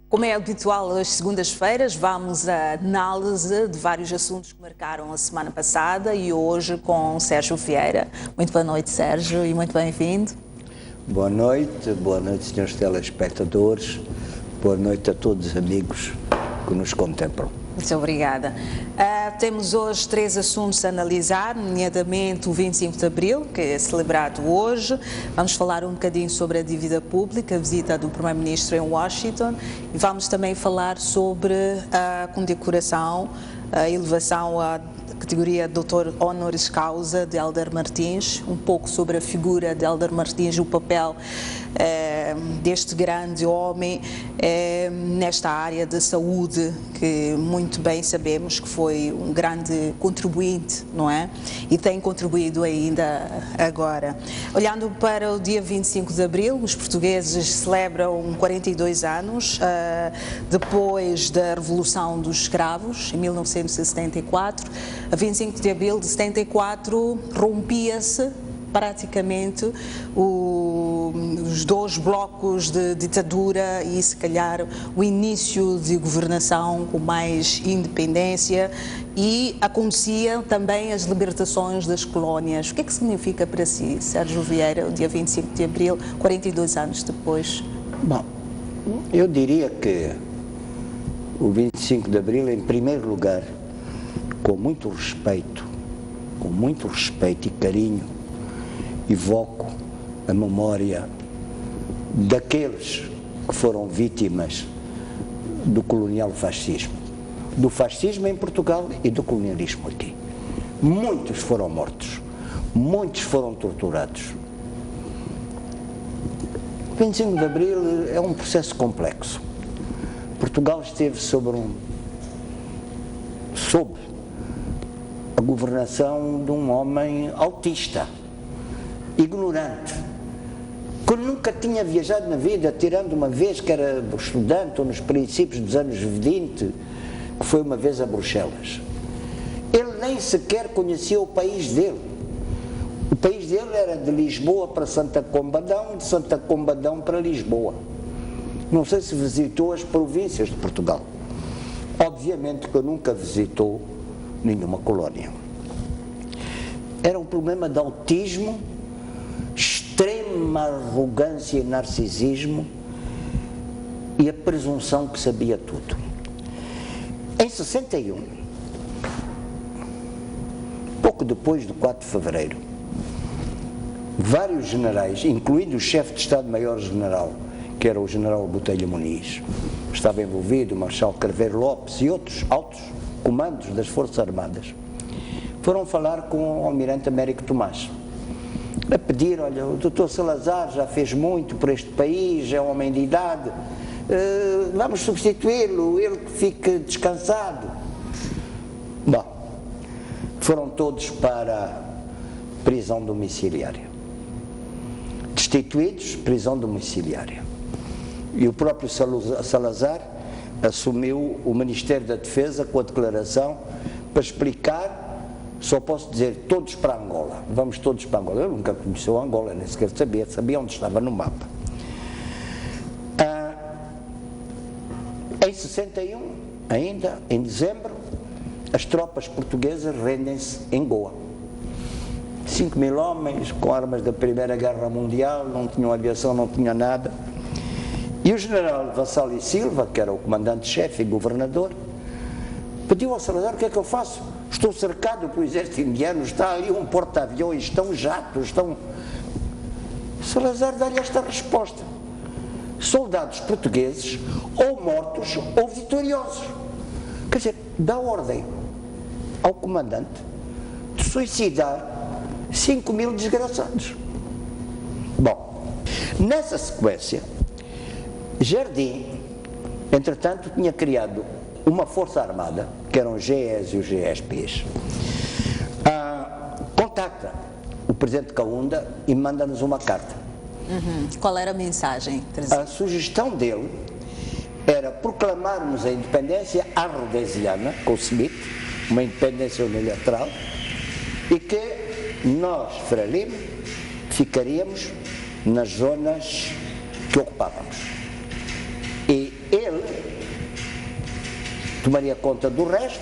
Como é habitual às segundas-feiras, vamos à análise de vários assuntos que marcaram a semana passada e hoje com Sérgio Vieira. Muito boa noite, Sérgio, e muito bem-vindo. Boa noite, senhores telespectadores, boa noite a todos os amigos que nos contemplam. Muito obrigada. Temos hoje 3 assuntos a analisar, nomeadamente o 25 de Abril, que é celebrado hoje. Vamos falar um bocadinho sobre a dívida pública, a visita do Primeiro-Ministro em Washington, e vamos também falar sobre a condecoração, a elevação à categoria Doutor Honoris Causa de Hélder Martins, um pouco sobre a figura de Hélder Martins, o papel deste grande homem nesta área da saúde, que muito bem sabemos que foi um grande contribuinte, não é? E tem contribuído ainda agora. Olhando para o dia 25 de Abril, os portugueses celebram 42 anos depois da Revolução dos Escravos, em 1974. A 25 de Abril de 74 rompia-se praticamente os 2 blocos de ditadura e, se calhar, o início de governação com mais independência, e aconteciam também as libertações das colónias. O que é que significa para si, Sérgio Vieira, o dia 25 de Abril, 42 anos depois? Bom, eu diria que o 25 de Abril, em primeiro lugar, com muito respeito e carinho, evoco a memória daqueles que foram vítimas do colonial fascismo, do fascismo em Portugal e do colonialismo aqui. Muitos foram mortos, muitos foram torturados. O 25 de Abril é um processo complexo. Portugal esteve sob a governação de um homem autista, ignorante, que nunca tinha viajado na vida, tirando uma vez que era estudante ou nos princípios dos anos 20, que foi uma vez a Bruxelas. Ele nem sequer conhecia o país dele. O país dele era de Lisboa para Santa Combadão, de Santa Combadão para Lisboa. Não sei se visitou as províncias de Portugal. Obviamente que nunca visitou nenhuma colónia. Era um problema de autismo, extrema arrogância e narcisismo e a presunção que sabia tudo. Em 61, pouco depois do 4 de fevereiro, vários generais, incluindo o chefe de Estado-Maior-General, que era o general Botelho Muniz, estava envolvido o Marechal Craveiro Lopes e outros altos comandos das Forças Armadas, foram falar com o Almirante Américo Tomás, a pedir: olha, o Dr. Salazar já fez muito por este país, é um homem de idade, vamos substituí-lo, ele que fique descansado. Bom, foram todos para a prisão domiciliária, destituídos, prisão domiciliária, e o próprio Salazar assumiu o Ministério da Defesa com a declaração para explicar. Só posso dizer, todos para Angola, vamos todos para Angola. Eu nunca conheci Angola, nem sequer sabia onde estava no mapa. Em 61, ainda, em dezembro, as tropas portuguesas rendem-se em Goa. 5.000 homens com armas da Primeira Guerra Mundial, não tinham aviação, não tinham nada. E o general Vassal e Silva, que era o comandante-chefe e governador, pediu ao Salazar: o que é que eu faço? Estou cercado pelo exército indiano, está ali um porta-aviões, estão jatos, estão... Salazar dá-lhe esta resposta: soldados portugueses ou mortos ou vitoriosos. Quer dizer, dá ordem ao comandante de suicidar 5.000 desgraçados. Bom, nessa sequência, Jardim, entretanto, tinha criado uma força armada, que eram os GEs e os GSPs, contacta o presidente Kaunda e manda-nos uma carta. Qual era a mensagem? A sugestão dele era proclamarmos a independência arrodesiana, com o Smith, uma independência unilateral, e que nós, Frelimo, ficaríamos nas zonas que ocupávamos. E ele tomaria conta do resto,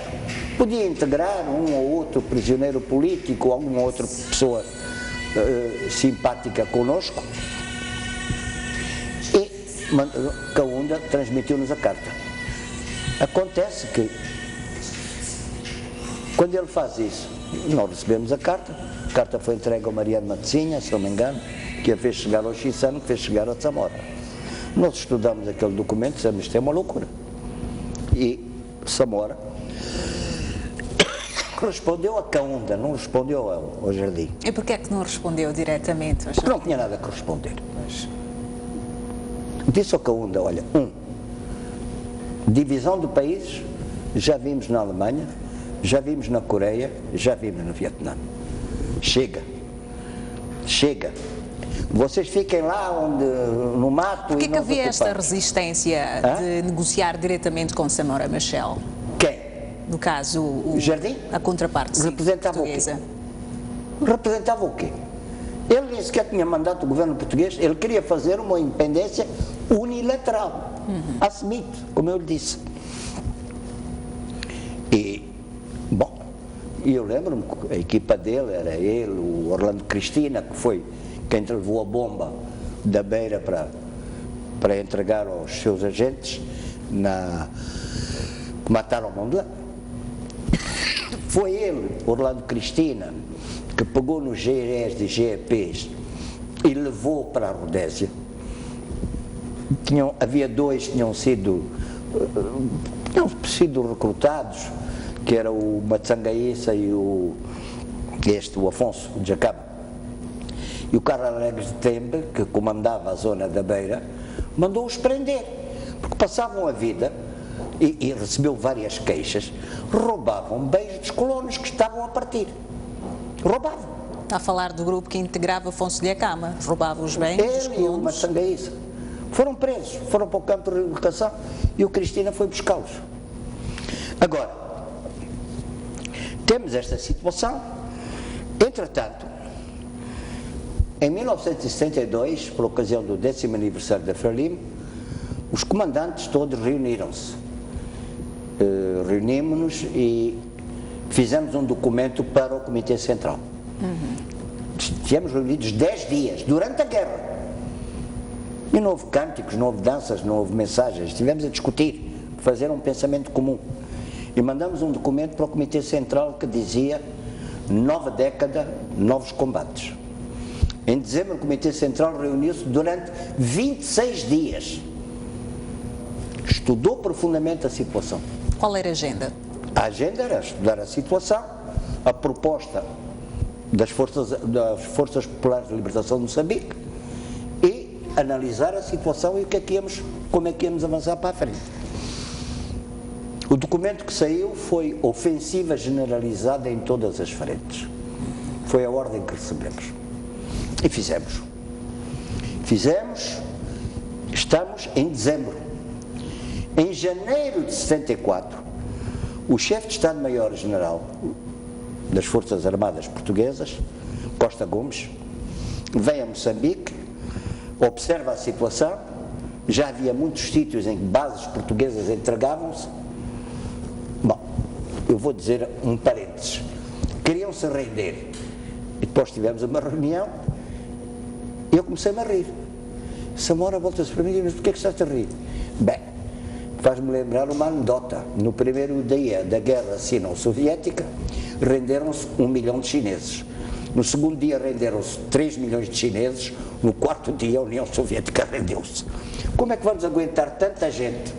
podia integrar um ou outro prisioneiro político, alguma outra pessoa simpática conosco, e Kaunda transmitiu-nos a carta. Acontece que, quando ele faz isso, nós recebemos a carta foi entregue ao Mariano Matezinha, se não me engano, que a fez chegar ao Chissano, que fez chegar a Zamora. Nós estudamos aquele documento e dissemos, isto é uma loucura. E Zamora respondeu a Kaunda, não respondeu ao Jardim. E porquê é que não respondeu diretamente? Porque não tinha nada a responder. Disse ao Kaunda, olha, divisão do país, já vimos na Alemanha, já vimos na Coreia, já vimos no Vietnã. Chega. Vocês fiquem lá no mato. Porquê que havia esta resistência de negociar diretamente com Samora Machel? Quem? No caso, o Jardim? A contraparte portuguesa. Representava o quê? Ele nem sequer tinha mandato do governo português, ele queria fazer uma independência unilateral. Assumite, como eu lhe disse. E, bom, eu lembro-me que a equipa dele era ele, o Orlando Cristina, que foi quem levou a bomba da Beira para entregar aos seus agentes que mataram Mondlane. Foi ele, Orlando Cristina, que pegou nos GREs de GEPs e levou para a Rodésia. Havia dois que tinham sido recrutados, que era o Matsangaíça e o Afonso de Jacaba. E o Carlos Alegres de Tembe, que comandava a zona da Beira, mandou-os prender, porque passavam a vida, e recebeu várias queixas, roubavam bens dos colonos que estavam a partir. Roubavam. Está a falar do grupo que integrava Afonso de Acama, roubava os bens dos colonos. Ele e o Matsangaíça foram presos, foram para o campo de reeducação e o Cristina foi buscá-los. Agora, temos esta situação. Entretanto, em 1972, por ocasião do 10º aniversário da Frelimo, os comandantes todos reuniram-se. Reunimos-nos e fizemos um documento para o Comitê Central. Estivemos reunidos 10 dias, durante a guerra. E não houve cânticos, não houve danças, não houve mensagens. Estivemos a discutir, fazer um pensamento comum. E mandamos um documento para o Comitê Central que dizia: nova década, novos combates. Em dezembro, o Comitê Central reuniu-se durante 26 dias. Estudou profundamente a situação. Qual era a agenda? A agenda era estudar a situação, a proposta das Forças Populares de Libertação de Moçambique e analisar a situação e como é que íamos avançar para a frente. O documento que saiu foi ofensiva generalizada em todas as frentes. Foi a ordem que recebemos. E fizemos. Estamos em dezembro. Em janeiro de 74, o chefe de Estado-Maior-General das Forças Armadas Portuguesas, Costa Gomes, vem a Moçambique, observa a situação, já havia muitos sítios em que bases portuguesas entregavam-se. Bom, eu vou dizer um parênteses. Queriam se render. E depois tivemos uma reunião e eu comecei-me a rir. Samora volta-se para mim e diz: porquê é que estás a rir? Bem, faz-me lembrar uma anedota. No primeiro dia da guerra sino-soviética, renderam-se 1 milhão de chineses. No segundo dia renderam-se 3 milhões de chineses. No quarto dia a União Soviética rendeu-se. Como é que vamos aguentar tanta gente,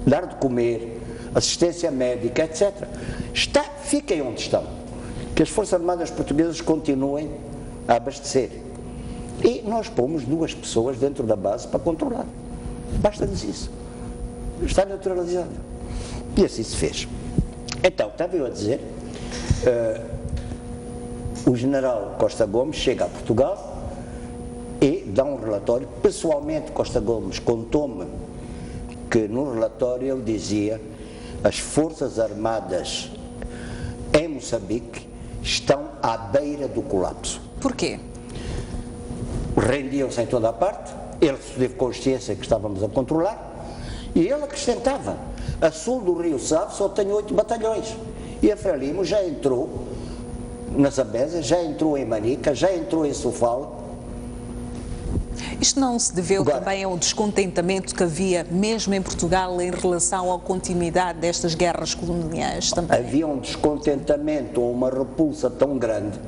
dar de comer, assistência médica, etc. Fiquem onde estão. Que as Forças Armadas Portuguesas continuem a abastecer. E nós pomos 2 pessoas dentro da base para controlar. Basta-nos isso. Está neutralizado. E assim se fez. Então, estava eu a dizer, o general Costa Gomes chega a Portugal e dá um relatório. Pessoalmente, Costa Gomes contou-me que no relatório ele dizia: as Forças Armadas em Moçambique estão à beira do colapso. Porquê? Rendiam-se em toda a parte, ele teve consciência que estávamos a controlar, e ele acrescentava: A sul do Rio Save só tem 8 batalhões. E a Frelimo já entrou na Zambésia, já entrou em Manica, já entrou em Sofala. Isto não se deveu também ao descontentamento que havia mesmo em Portugal em relação à continuidade destas guerras coloniais também? Havia um descontentamento ou uma repulsa tão grande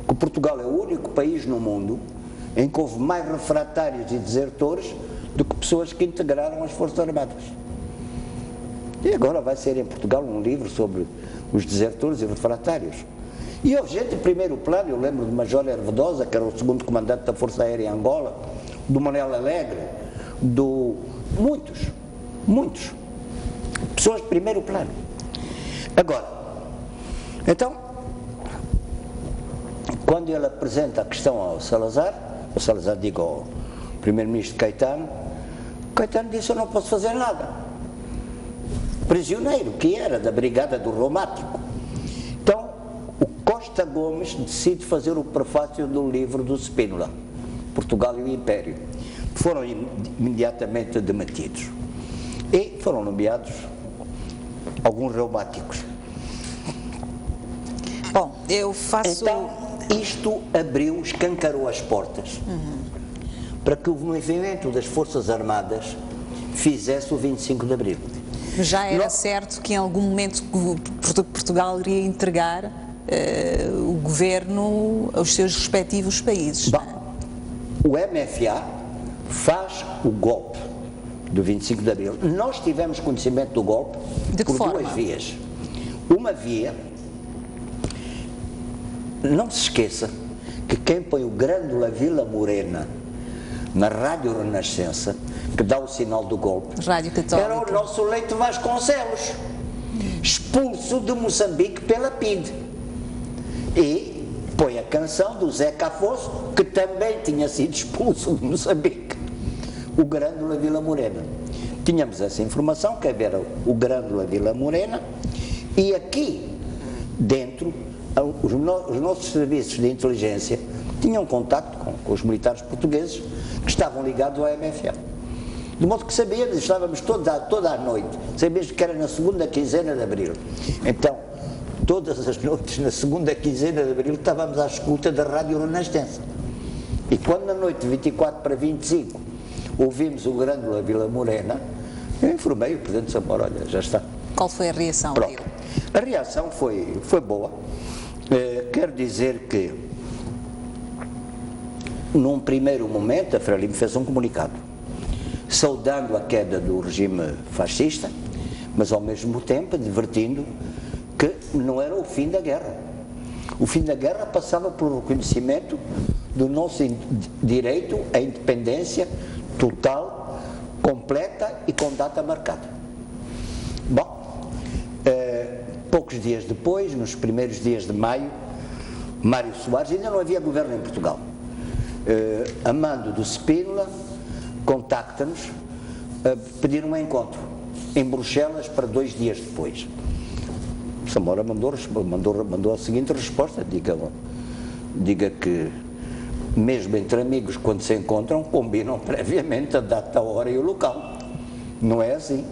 que Portugal é o único país no mundo em que houve mais refratários e desertores do que pessoas que integraram as Forças Armadas. E agora vai ser em Portugal um livro sobre os desertores e refratários. E houve gente em primeiro plano, eu lembro do Major Hervedosa, que era o segundo comandante da Força Aérea em Angola, do Manel Alegre, muitos, pessoas de primeiro plano. Agora, então, quando ele apresenta a questão ao Salazar digo ao primeiro-ministro Caetano disse: eu não posso fazer nada. Prisioneiro que era da Brigada do Romático. Então, o Costa Gomes decide fazer o prefácio do livro do Spínola, Portugal e o Império. Foram imediatamente demitidos e foram nomeados alguns reumáticos. Bom, eu faço... Então, isto escancarou as portas para que o movimento das Forças Armadas fizesse o 25 de Abril. Já era certo que em algum momento Portugal iria entregar o governo aos seus respectivos países. Bom, o MFA faz o golpe do 25 de Abril. Nós tivemos conhecimento do golpe por duas vias. Uma via, não se esqueça que quem põe o Grândola Vila Morena na Rádio Renascença, que dá o sinal do golpe, era o nosso Leite Vasconcelos, expulso de Moçambique pela PIDE. E põe a canção do Zeca Afonso, que também tinha sido expulso de Moçambique, o Grândola Vila Morena. Tínhamos essa informação, que era o Grândola Vila Morena, e aqui dentro os nossos serviços de inteligência tinham contacto com os militares portugueses que estavam ligados ao MFA. De modo que sabíamos, estávamos toda a noite, sabíamos que era na segunda quinzena de Abril. Então, todas as noites, na segunda quinzena de Abril, estávamos à escuta da Rádio Renascença. E quando na noite de 24 para 25 ouvimos o Grândola Vila Morena, eu informei o Presidente Samora: olha, já está. Qual foi a reação dele? A reação foi boa. Quero dizer que, num primeiro momento, a Frelimo fez um comunicado saudando a queda do regime fascista, mas ao mesmo tempo advertindo que não era o fim da guerra. O fim da guerra passava pelo reconhecimento do nosso direito à independência total, completa e com data marcada. Bom, poucos dias depois, nos primeiros dias de maio, Mário Soares, ainda não havia governo em Portugal, a mando do Spínola, contacta-nos a pedir um encontro em Bruxelas para 2 dias depois. Samora mandou a seguinte resposta: diga que mesmo entre amigos, quando se encontram, combinam previamente a data, a hora e o local. Não é assim.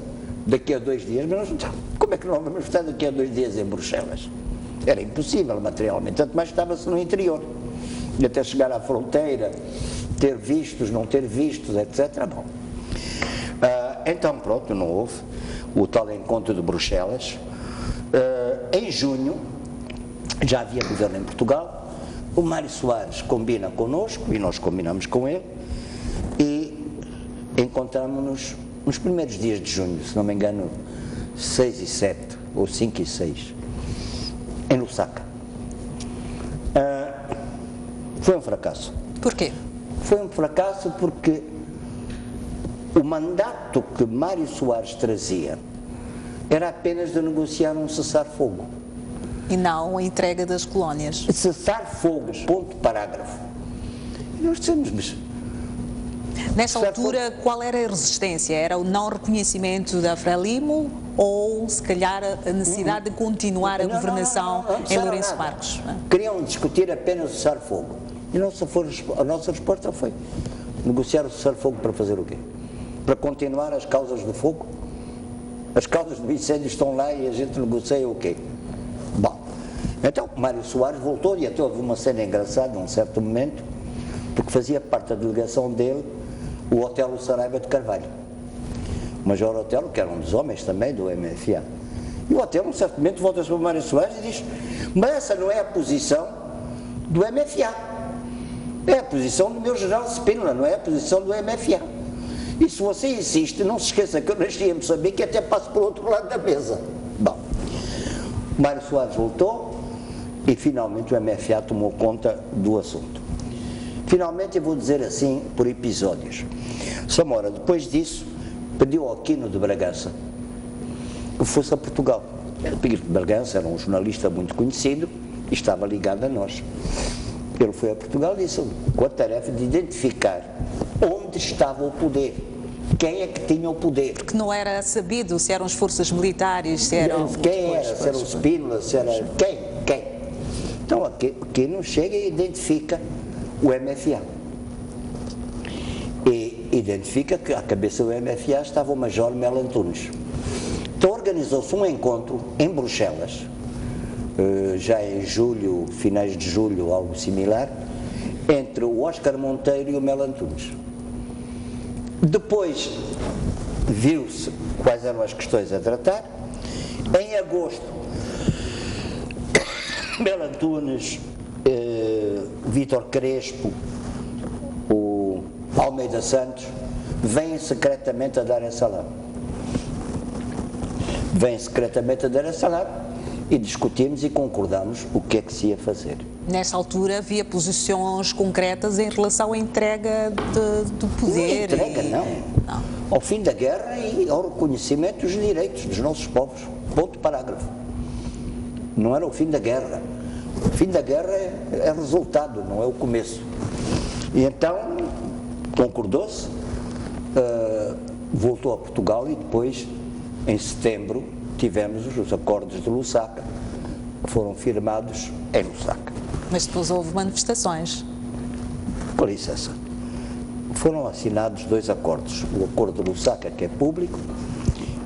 Daqui a 2 dias, mas como é que não vamos estar daqui a 2 dias em Bruxelas? Era impossível materialmente, tanto mais estava-se no interior. E até chegar à fronteira, ter vistos, não ter vistos, etc. Bom. Então, pronto, não houve o tal encontro de Bruxelas. Em junho, já havia governo em Portugal, o Mário Soares combina connosco, e nós combinamos com ele, e encontramos-nos nos primeiros dias de junho, se não me engano, 6 e 7, ou 5 e 6, em Lusaka. Foi um fracasso. Porquê? Foi um fracasso porque o mandato que Mário Soares trazia era apenas de negociar um cessar-fogo. E não a entrega das colónias. Cessar-fogo, ponto, parágrafo. E nós dissemos, mas... Nessa altura, qual era a resistência? Era o não reconhecimento da Frelimo ou, se calhar, a necessidade de continuar a governação em Lourenço Marques? Queriam discutir apenas o cessar-fogo. E a nossa resposta foi negociar o cessar-fogo para fazer o quê? Para continuar as causas do fogo? as causas do incêndio estão lá e a gente negocia o quê? Bom, então Mário Soares voltou e até houve uma cena engraçada num certo momento, porque fazia parte da delegação dele o Otelo Saraiva de Carvalho. O Major Otelo, que era um dos homens também do MFA. E o Otelo, num certo momento, volta-se para o Mário Soares e diz: mas essa não é a posição do MFA. É a posição do meu general Spínola, não é a posição do MFA. E se você insiste, não se esqueça que eu nasci em Moçambique e até passo para o outro lado da mesa. Bom, Mário Soares voltou e finalmente o MFA tomou conta do assunto. Finalmente, eu vou dizer assim, por episódios. Samora, depois disso, pediu ao Aquino de Bragança que fosse a Portugal. Aquino de Bragança era um jornalista muito conhecido e estava ligado a nós. Ele foi a Portugal e disse, com a tarefa de identificar onde estava o poder, quem é que tinha o poder. Porque não era sabido se eram as forças militares, se eram... Quem era, se era o Spínola, se era... Quem? Então, Aquino chega e identifica o MFA. E identifica que à cabeça do MFA estava o Major Melo Antunes. Então organizou-se um encontro em Bruxelas, já em julho, finais de julho, algo similar, entre o Oscar Monteiro e o Melo Antunes. Depois viu-se quais eram as questões a tratar. Em agosto, Melo Antunes, Vítor Crespo, o Almeida Santos, vêm secretamente a dar essa lá. Vêm secretamente a dar essa lá e discutimos e concordamos o que é que se ia fazer. Nessa altura havia posições concretas em relação à entrega do poder? Não entrega, não. Ao fim da guerra e ao reconhecimento dos direitos dos nossos povos. Ponto parágrafo. Não era o fim da guerra. O fim da guerra é resultado, não é o começo. E então concordou-se, voltou a Portugal e depois, em setembro, tivemos os acordos de Lusaka, que foram firmados em Lusaka. Mas depois houve manifestações. Com licença. Foram assinados dois acordos. O acordo de Lusaka, que é público,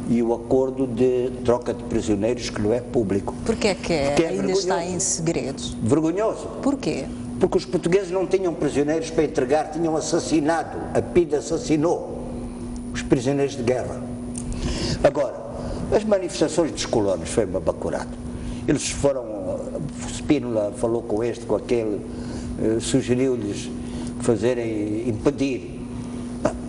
e o acordo de troca de prisioneiros, que não é público. Porquê é que ainda vergonhoso. Está em segredo? Vergonhoso. Porquê? Porque os portugueses não tinham prisioneiros para entregar, tinham assassinado. A PIDE assassinou os prisioneiros de guerra. Agora, as manifestações dos colonos foi uma bacurada. Eles foram, Spínola falou com este, com aquele, sugeriu-lhes fazerem, impedir.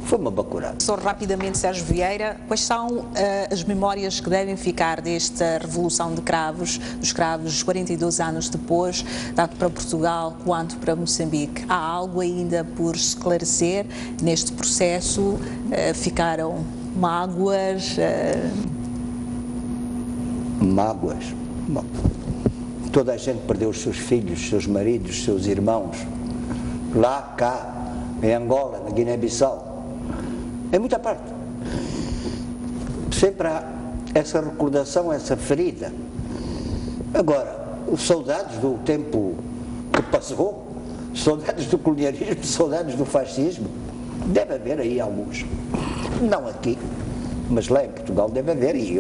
Foi uma bacurada. Só rapidamente, Sérgio Vieira, quais são as memórias que devem ficar desta Revolução de Cravos, dos Cravos 42 anos depois, tanto para Portugal quanto para Moçambique? Há algo ainda por esclarecer neste processo? Ficaram mágoas? Mágoas? Bom, toda a gente perdeu os seus filhos, seus maridos, seus irmãos, lá, cá, em Angola, na Guiné-Bissau. É muita parte. Sempre há essa recordação, essa ferida. Agora, os saudades do tempo que passou, saudades do colonialismo, saudades do fascismo, deve haver aí alguns. Não aqui, mas lá em Portugal deve haver, e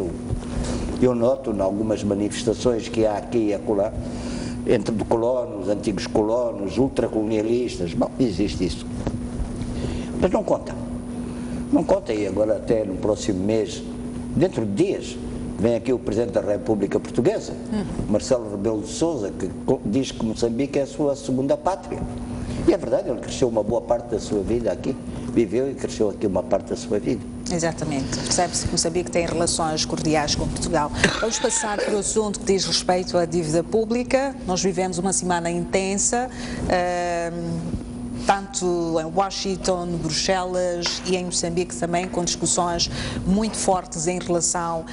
eu noto em algumas manifestações que há aqui e acolá, entre colonos, antigos colonos, ultracolonialistas, bom, existe isso. Mas não conta. Não conta, e agora até no próximo mês, dentro de dias, vem aqui o Presidente da República Portuguesa, Marcelo Rebelo de Sousa, que diz que Moçambique é a sua segunda pátria. E é verdade, ele cresceu uma boa parte da sua vida aqui, viveu e cresceu aqui uma parte da sua vida. Exatamente. Percebe-se que Moçambique tem relações cordiais com Portugal. Vamos passar para o assunto que diz respeito à dívida pública. Nós vivemos uma semana intensa, tanto em Washington, Bruxelas e em Moçambique também, com discussões muito fortes em relação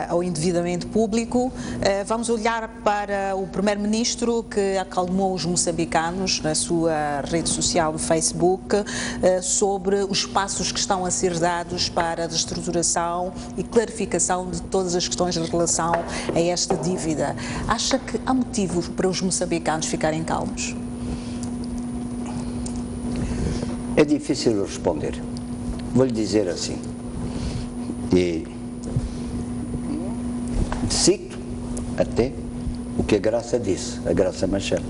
ao endividamento público. Vamos olhar para o Primeiro-Ministro, que acalmou os moçambicanos na sua rede social do Facebook sobre os passos que estão a ser dados para a reestruturação e clarificação de todas as questões em relação a esta dívida. Acha que há motivos para os moçambicanos ficarem calmos? É difícil responder. Vou-lhe dizer assim, e até o que a Graça disse, a Graça Machado.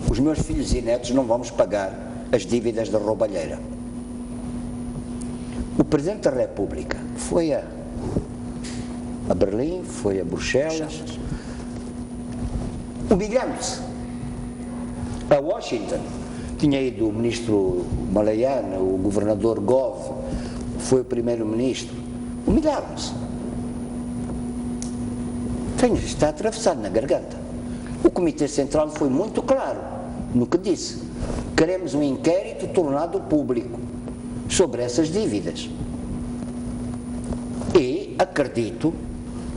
Os meus filhos e netos não vamos pagar as dívidas da roubalheira. O Presidente da República foi a Berlim, foi a Bruxelas, humilhando-se. A Washington, tinha ido o ministro Malayana, o governador Gove, foi o primeiro-ministro, humilharam-se. Está atravessado na garganta. O Comitê Central foi muito claro no que disse. Queremos um inquérito tornado público sobre essas dívidas. E acredito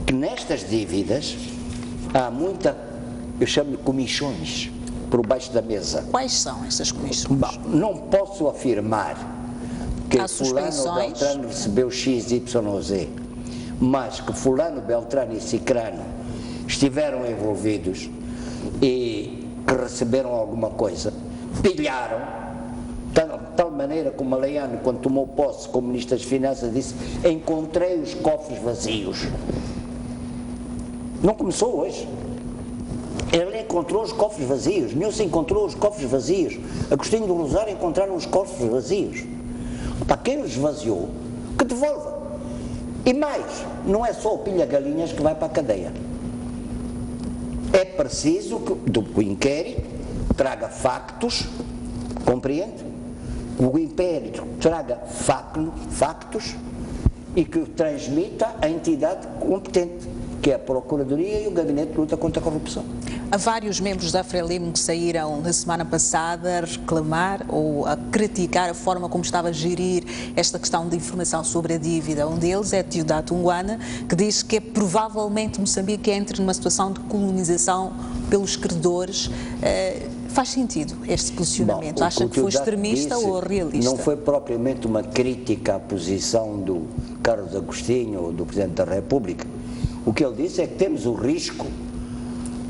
que nestas dívidas há muita, eu chamo de comissões, por baixo da mesa. Quais são essas comissões? Bom, não posso afirmar que fulano Beltrano recebeu X, Y ou Z, mas que fulano, Beltrano e Cicrano estiveram envolvidos e que receberam alguma coisa, pilharam, de tal maneira que o Malayano, quando tomou posse como Ministro das Finanças, disse: encontrei os cofres vazios. Não começou hoje. Ele encontrou os cofres vazios. Nilson encontrou os cofres vazios. Agostinho do Rosário encontraram os cofres vazios. Para quem os esvaziou, que devolva. E mais, não é só o pilha-galinhas que vai para a cadeia. É preciso que o inquérito traga factos, compreende? O inquérito traga factos e que transmita a entidade competente, que é a Procuradoria e o Gabinete de Luta contra a Corrupção. Há vários membros da Frelimo que saíram na semana passada a reclamar ou a criticar a forma como estava a gerir esta questão de informação sobre a dívida. Um deles é Teodato Unguana, que diz que provavelmente Moçambique entra numa situação de colonização pelos credores. Faz sentido este posicionamento? Bom, acha que foi extremista ou realista? Não foi propriamente uma crítica à posição do Carlos Agostinho ou do Presidente da República. O que ele disse é que temos o risco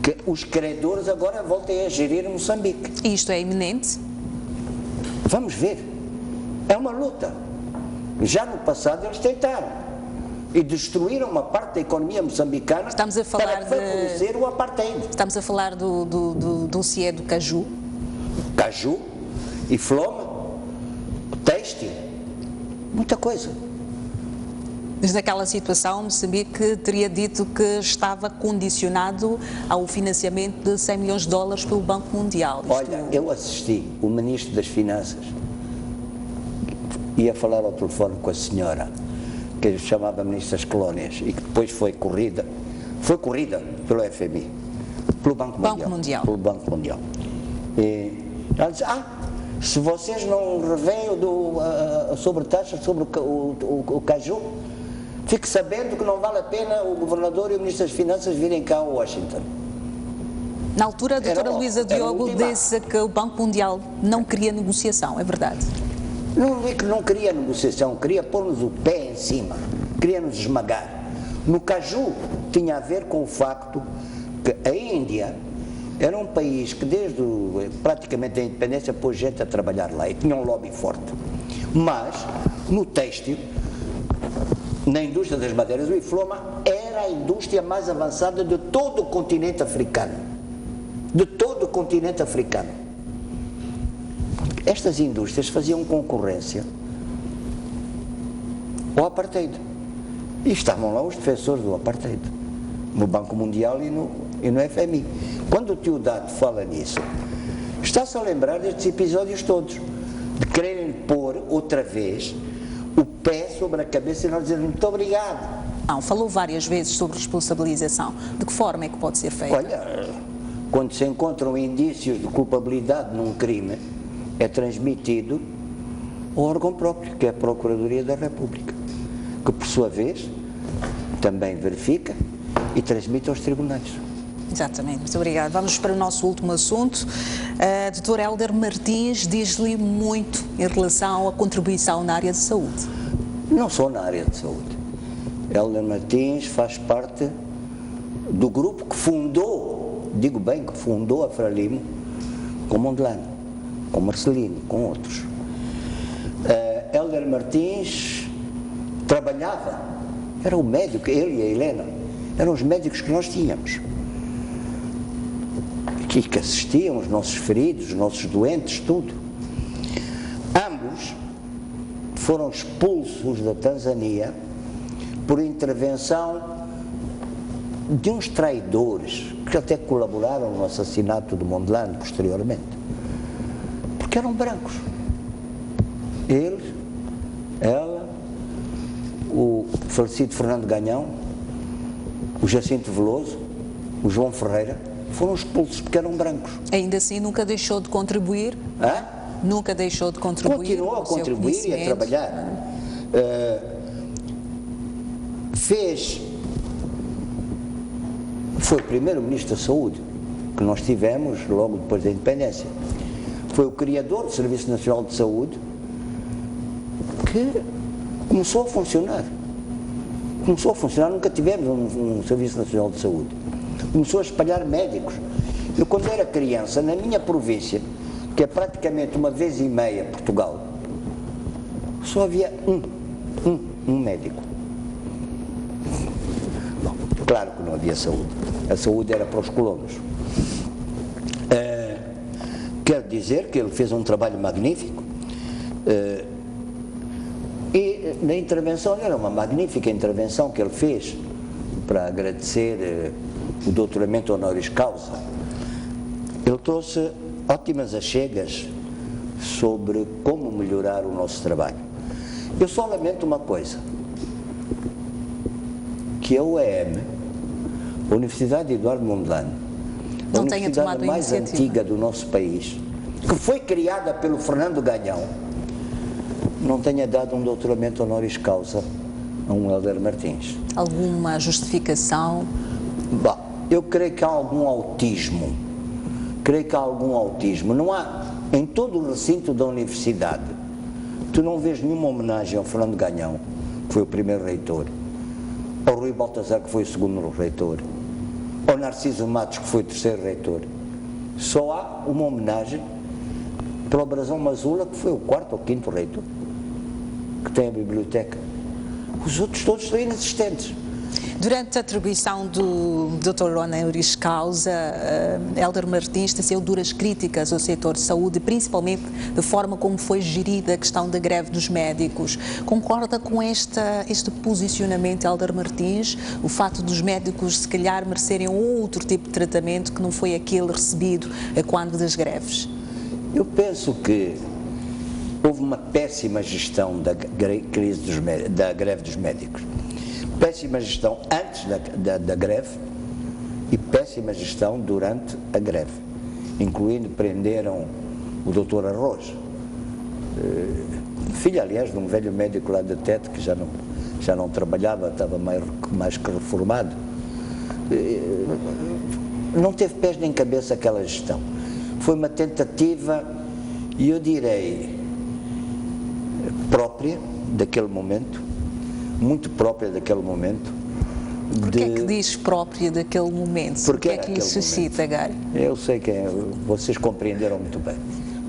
que os credores agora voltem a gerir Moçambique. E isto é iminente? Vamos ver. É uma luta. Já no passado eles tentaram e destruíram uma parte da economia moçambicana para favorecer o apartheid. Estamos a falar do dossiê do caju? Caju e floma, têxtil, muita coisa. Mas naquela situação, Moçambique teria dito que estava condicionado ao financiamento de 100 milhões de dólares pelo Banco Mundial. Olha, eu assisti, o Ministro das Finanças ia falar ao telefone com a senhora, que ele chamava Ministro das Colónias, e que depois foi corrida pelo FMI, pelo Banco Mundial. Pelo Banco Mundial. E ela disse: se vocês não revêem a sobretaxa sobre o caju, fique sabendo que não vale a pena o Governador e o Ministro das Finanças virem cá a Washington. Na altura, a doutora Luísa Diogo disse que o Banco Mundial não queria negociação, é verdade? Não é que não queria negociação, queria pôr-nos o pé em cima, queria nos esmagar. No caju tinha a ver com o facto que a Índia era um país que desde praticamente a independência pôs gente a trabalhar lá e tinha um lobby forte. Mas no têxtil, na indústria das madeiras, o Ifloma era a indústria mais avançada de todo o continente africano. De todo o continente africano. Estas indústrias faziam concorrência ao apartheid. E estavam lá os defensores do apartheid, no Banco Mundial e no FMI. Quando o Teodato fala nisso, está-se a lembrar destes episódios todos, de quererem pôr outra vez o pé sobre a cabeça e nós dizemos muito obrigado. Falou várias vezes sobre responsabilização. De que forma é que pode ser feita? Olha, quando se encontram indícios de culpabilidade num crime, é transmitido ao órgão próprio, que é a Procuradoria da República, que por sua vez também verifica e transmite aos tribunais. Exatamente, muito obrigada. Vamos para o nosso último assunto. Dr. Hélder Martins diz-lhe muito em relação à contribuição na área de saúde. Não só na área de saúde. Hélder Martins faz parte do grupo que fundou, digo bem, que fundou a Frelimo, com Mondlane, com Marcelino, com outros. Hélder Martins trabalhava, era o médico, ele e a Helena, eram os médicos que nós tínhamos, que assistiam os nossos feridos, os nossos doentes, tudo. Ambos foram expulsos da Tanzânia por intervenção de uns traidores que até colaboraram no assassinato do Mondlane posteriormente, porque eram brancos. Ele, ela, o falecido Fernando Ganhão, o Jacinto Veloso, o João Ferreira, foram expulsos porque eram brancos. Ainda assim nunca deixou de contribuir? Hã? Nunca deixou de contribuir? Continuou a contribuir e a trabalhar. Foi o primeiro-ministro da Saúde que nós tivemos logo depois da independência. Foi o criador do Serviço Nacional de Saúde que começou a funcionar. Começou a funcionar, nunca tivemos um Serviço Nacional de Saúde. Começou a espalhar médicos. Eu, quando era criança, na minha província, que é praticamente uma vez e meia Portugal, só havia um médico. Bom, claro que não havia saúde. A saúde era para os colonos. Quero dizer que ele fez um trabalho magnífico. E na intervenção, era uma magnífica intervenção que ele fez para agradecer o doutoramento honoris causa. Ele trouxe ótimas achegas sobre como melhorar o nosso trabalho. Eu só lamento uma coisa, que a UEM, a Universidade Eduardo Mondlane, a universidade mais antiga do nosso país, que foi criada pelo Fernando Ganhão, não tenha dado um doutoramento honoris causa a um Hélder Martins. Alguma justificação? Bom, eu creio que há algum autismo. Não há, em todo o recinto da universidade, tu não vês nenhuma homenagem ao Fernando Ganhão, que foi o primeiro reitor, ao Rui Baltazar, que foi o segundo reitor, ao Narciso Matos, que foi o terceiro reitor. Só há uma homenagem para o Brazão Mazula, que foi o quarto ou quinto reitor, que tem a biblioteca. Os outros todos estão inexistentes. Durante a atribuição do Dr. honoris causa, Hélder Martins teceu duras críticas ao setor de saúde, principalmente da forma como foi gerida a questão da greve dos médicos. Concorda com este posicionamento, Hélder Martins? O fato dos médicos, se calhar, merecerem outro tipo de tratamento que não foi aquele recebido a quando das greves? Eu penso que houve uma péssima gestão da greve dos médicos. Péssima gestão antes da greve e péssima gestão durante a greve, incluindo prenderam o Dr. Arroz, filho, aliás, de um velho médico lá de Tete, que já não trabalhava, estava mais que reformado. Não teve pés nem cabeça aquela gestão. Foi uma tentativa, e eu direi, própria daquele momento, muito própria daquele momento. Porquê é que diz própria daquele momento? Porque é que lhe suscita, Gary? Eu sei que vocês compreenderam muito bem.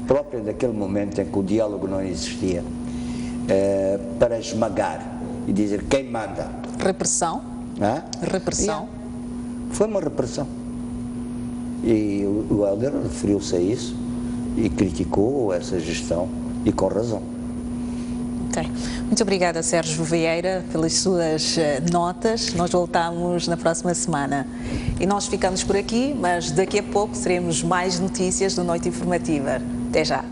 Própria daquele momento em que o diálogo não existia, para esmagar e dizer quem manda. Repressão? Repressão? Foi uma repressão. E o Hélder referiu-se a isso e criticou essa gestão, e com razão. Okay. Muito obrigada, Sérgio Vieira, pelas suas notas. Nós voltamos na próxima semana. E nós ficamos por aqui, mas daqui a pouco teremos mais notícias do Noite Informativa. Até já.